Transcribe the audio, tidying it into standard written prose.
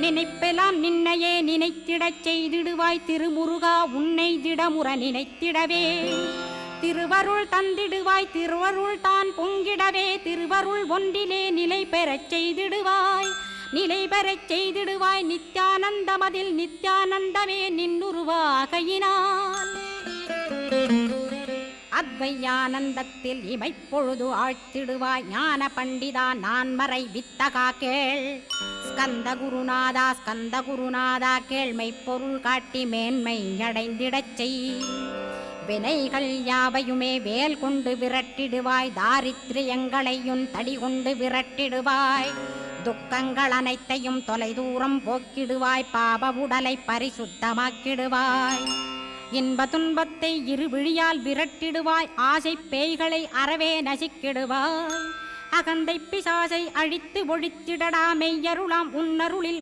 நினைப்பெல்லாம் நின்னையே நினைத்திடச் செய்திடுவாய் திருமுருகா உன்னை திடமுற நினைத்திடவே திருவருள் தந்திடுவாய் திருவருள் தான் பொங்கிடவே திருவருள் ஒன்றிலே நிலை பெறச் செய்திடுவாய் நிலை பெறச் செய்திடுவாய் நித்யானந்தமதில் நித்யானந்தமே நின்னுருவாகையினால் அத்வையானந்தத்தில் இமைப்பொழுது ஆழ்த்திடுவாய் ஞான பண்டிதா நான் மறை வித்தகா கேள் ஸ்கந்த குருநாதா கேள்மை பொருள் காட்டி மேன்மை அடைந்திடச் செய் வினைகள் யாவையுமே வேல் கொண்டு விரட்டிடுவாய் தாரித்ரியங்களையும் தடி கொண்டு விரட்டிடுவாய் துக்கங்கள் அனைத்தையும் தொலைதூரம் போக்கிடுவாய் பாப உடலை பரிசுத்தமாக்கிடுவாய் இன்ப துன்பத்தை இருவிழியால் விரட்டிடுவாய் ஆசை பேய்களை அறவே நசிக்கிடுவாய் அகந்தை பிசாசை அழித்து ஒழித்திடடா மெய்யருளாம் உன்னருளில்